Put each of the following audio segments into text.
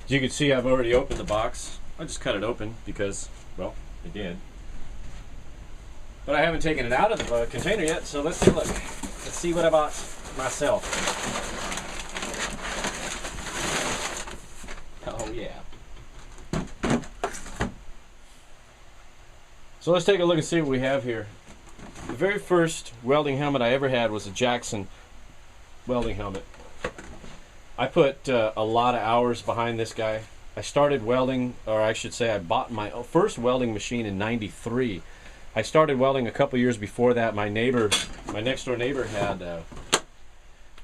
As you can see, I've already opened the box. I just cut it open because, well, I did. But I haven't taken it out of the container yet, so let's take a look. Let's see what I bought myself. Oh yeah. So let's take a look and see what we have here. The very first welding helmet I ever had was a Jackson welding helmet. I put a lot of hours behind this guy. I started welding, or I should say I bought my first welding machine in '93. I started welding a couple years before that. My next door neighbor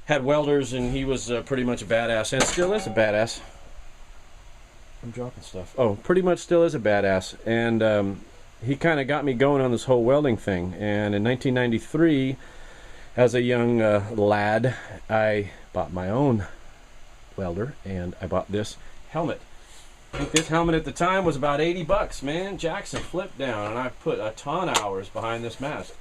had welders, and he was pretty much a badass, and still is a badass. I'm dropping stuff. Oh, pretty much still is a badass. And he kind of got me going on this whole welding thing. And in 1993, as a young lad, I bought my own welder, and I bought this helmet. I think this helmet at the time was about 80 bucks, man. Jackson flipped down, and I put a ton of hours behind this mask.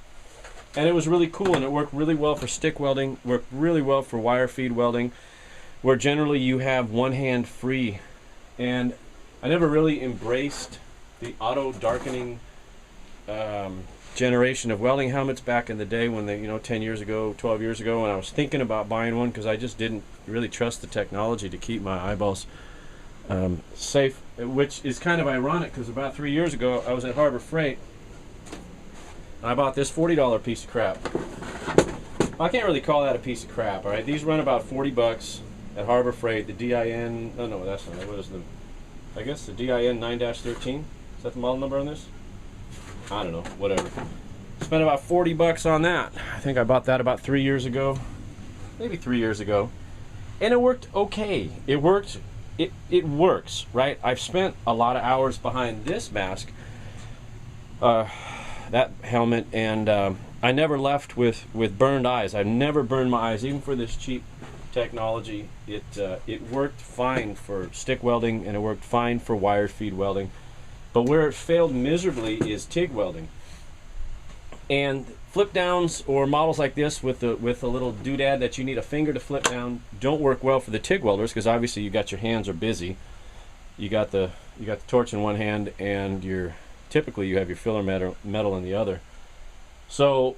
And it was really cool, and it worked really well for stick welding, worked really well for wire feed welding, where generally you have one hand free. And I never really embraced the auto darkening generation of welding helmets back in the day when they, 10 years ago, 12 years ago, when I was thinking about buying one, because I just didn't really trust the technology to keep my eyeballs safe, which is kind of ironic because about 3 years ago I was at Harbor Freight and I bought this $40 piece of crap. I can't really call that a piece of crap, all right? These run about 40 bucks at Harbor Freight. The DIN, oh no, that's not it. What is the, I guess the DIN 9-13? Is that the model number on this? I don't know, whatever. Spent about 40 bucks on that. I think I bought that about 3 years ago, maybe 3 years ago. And it worked okay. It works, right? I've spent a lot of hours behind this mask, that helmet, and I never left with burned eyes. I've never burned my eyes, even for this cheap technology. It worked fine for stick welding, and it worked fine for wire feed welding. But where it failed miserably is TIG welding. And flip downs or models like this with a little doodad that you need a finger to flip down don't work well for the TIG welders, because obviously you got your hands are busy. You got the torch in one hand, and typically you have your filler metal in the other. So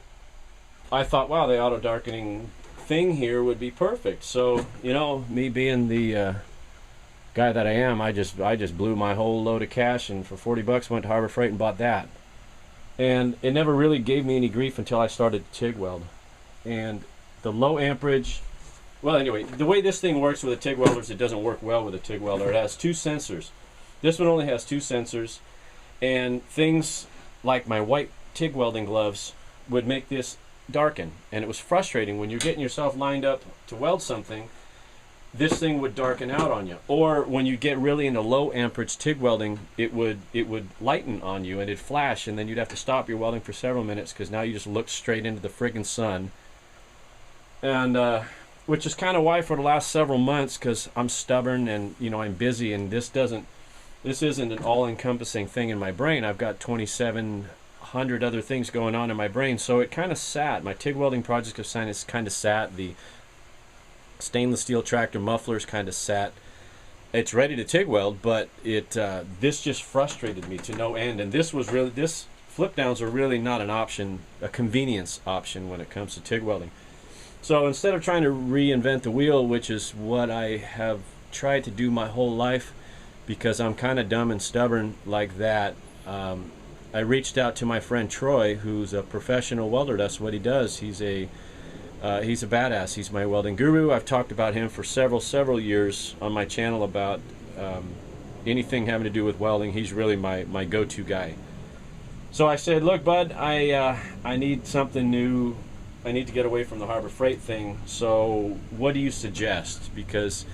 I thought, wow, the auto darkening thing here would be perfect. So, me being the guy that I am, I just blew my whole load of cash, and for 40 bucks went to Harbor Freight and bought that. And it never really gave me any grief until I started to TIG weld. And the low amperage, well, anyway, the way this thing works with a TIG welder is it doesn't work well with a TIG welder. It has two sensors. This one only has two sensors, and things like my white TIG welding gloves would make this darken. And it was frustrating when you're getting yourself lined up to weld something. This thing would darken out on you. Or when you get really into low amperage TIG welding, it would lighten on you and it'd flash, and then you'd have to stop your welding for several minutes because now you just look straight into the friggin' sun. And which is kind of why for the last several months, because I'm stubborn and I'm busy, and this isn't an all-encompassing thing in my brain. I've got 2,700 other things going on in my brain, so it kind of sat. My TIG welding project of science kind of sat. The stainless steel tractor mufflers kind of sat. It's ready to TIG weld, but this just frustrated me to no end. And this flip downs are really not an option, a convenience option when it comes to TIG welding. So instead of trying to reinvent the wheel, which is what I have tried to do my whole life, because I'm kind of dumb and stubborn like that, I reached out to my friend Troy, who's a professional welder. That's what he does. He's a badass. He's my welding guru. I've talked about him for several years on my channel about anything having to do with welding. He's really my go-to guy. So I said, look, bud, I need something new. I need to get away from the Harbor Freight thing. So what do you suggest? Because,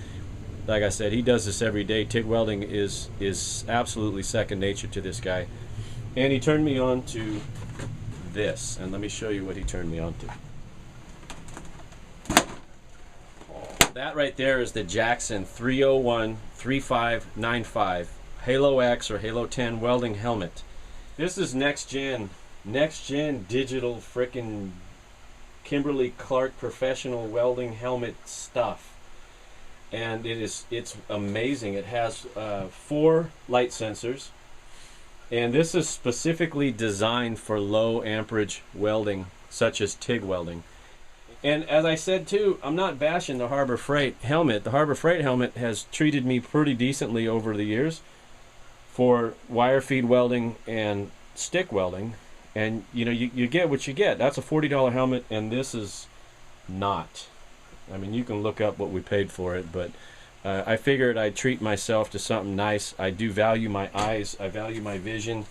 like I said, he does this every day. TIG welding is absolutely second nature to this guy. And he turned me on to this. And let me show you what he turned me on to. That right there is the Jackson 301-3595 HaloX or Halo 10 welding helmet. This is next gen digital frickin' Kimberly-Clark professional welding helmet stuff. and it's amazing. It has 4 light sensors, and this is specifically designed for low amperage welding, such as TIG welding. And as I said too, I'm not bashing the Harbor Freight helmet. The Harbor Freight helmet has treated me pretty decently over the years for wire feed welding and stick welding. And you know, you get what you get. That's a $40 helmet, and this is not. I mean, you can look up what we paid for it, but I figured I'd treat myself to something nice. I do value my eyes. I value my vision.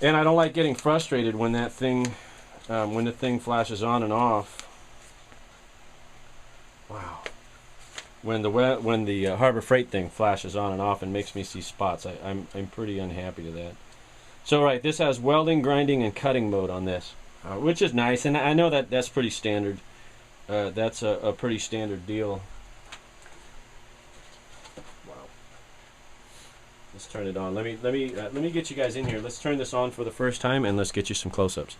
And I don't like getting frustrated when that thing, when the thing flashes on and off. Wow. When the Harbor Freight thing flashes on and off and makes me see spots, I'm pretty unhappy to that. So right, this has welding, grinding, and cutting mode on this, which is nice. And I know that that's pretty standard. That's a pretty standard deal. Wow. Let's turn it on. Let me get you guys in here. Let's turn this on for the first time, and let's get you some close-ups.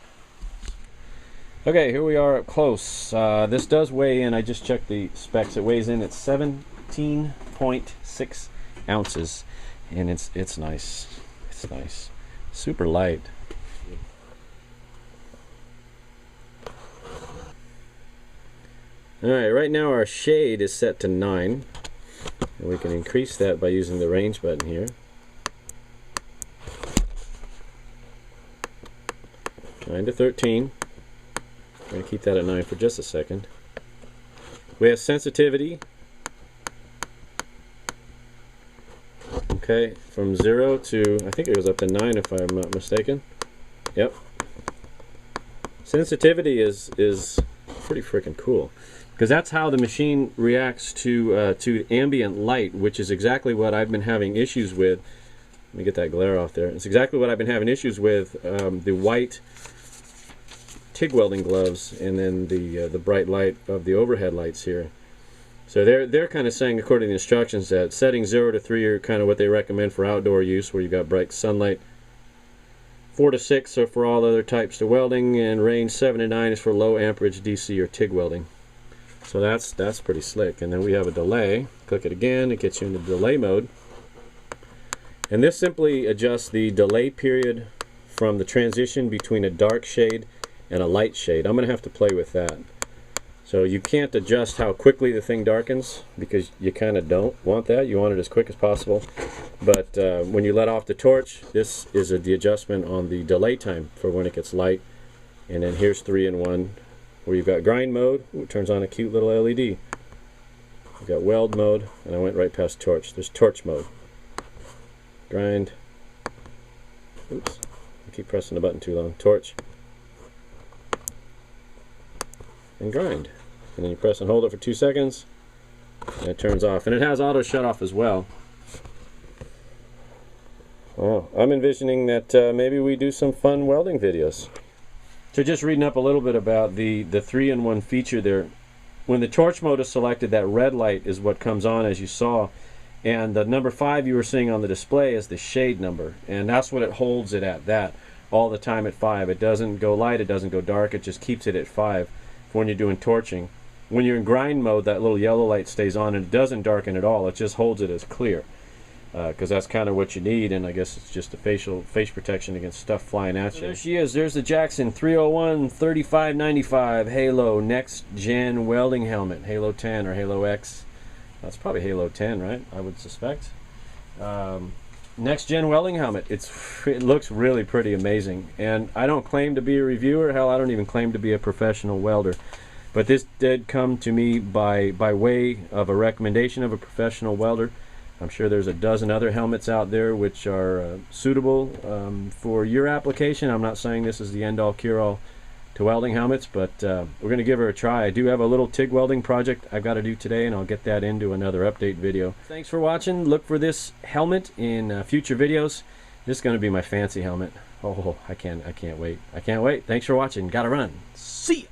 Okay, here we are up close. This does weigh in. I just checked the specs. It weighs in at 17.6 ounces, and it's nice. It's nice. Super light. Alright, right now our shade is set to 9, and we can increase that by using the range button here. 9 to 13. I'm going to keep that at 9 for just a second. We have sensitivity. Okay, from 0 to, I think it goes up to 9 if I'm not mistaken. Yep. Sensitivity is pretty freaking cool, because that's how the machine reacts to ambient light, which is exactly what I've been having issues with. Let me get that glare off there. It's exactly what I've been having issues with, the white TIG welding gloves, and then the bright light of the overhead lights here. So they're kind of saying, according to the instructions, that settings 0 to 3 are kind of what they recommend for outdoor use, where you've got bright sunlight. 4 to 6 are for all other types of welding, and range 7 to 9 is for low amperage DC or TIG welding. So that's pretty slick. And then we have a delay. Click it again, it gets you into delay mode. And this simply adjusts the delay period from the transition between a dark shade and a light shade. I'm going to have to play with that. So you can't adjust how quickly the thing darkens, because you kind of don't want that. You want it as quick as possible. But when you let off the torch, this is the adjustment on the delay time for when it gets light. And then here's 3-in-1, where you've got grind mode. Ooh, it turns on a cute little LED. You've got weld mode, and I went right past torch. There's torch mode. Grind. Oops, I keep pressing the button too long. Torch. And grind. And then you press and hold it for 2 seconds, and it turns off. And it has auto shut off as well. Oh, I'm envisioning that maybe we do some fun welding videos. So just reading up a little bit about the 3-in-1 feature there. When the torch mode is selected, that red light is what comes on, as you saw. And the number 5 you were seeing on the display is the shade number. And that's what it holds it at, that, all the time at 5. It doesn't go light, it doesn't go dark, it just keeps it at 5 for when you're doing torching. When you're in grind mode, that little yellow light stays on, and it doesn't darken at all. It just holds it as clear, because that's kind of what you need. And I guess it's just a face protection against stuff flying at you. There she is. There's the Jackson 301 3595 Halo Next Gen Welding Helmet, Halo 10 or Halo X. That's probably Halo 10, right? I would suspect. Next Gen Welding Helmet. It looks really pretty amazing. And I don't claim to be a reviewer. Hell, I don't even claim to be a professional welder. But this did come to me by way of a recommendation of a professional welder. I'm sure there's a dozen other helmets out there which are suitable for your application. I'm not saying this is the end-all cure-all to welding helmets, but we're going to give her a try. I do have a little TIG welding project I've got to do today, and I'll get that into another update video. Thanks for watching. Look for this helmet in future videos. This is going to be my fancy helmet. Oh, I can't wait. I can't wait. Thanks for watching. Gotta run. See ya.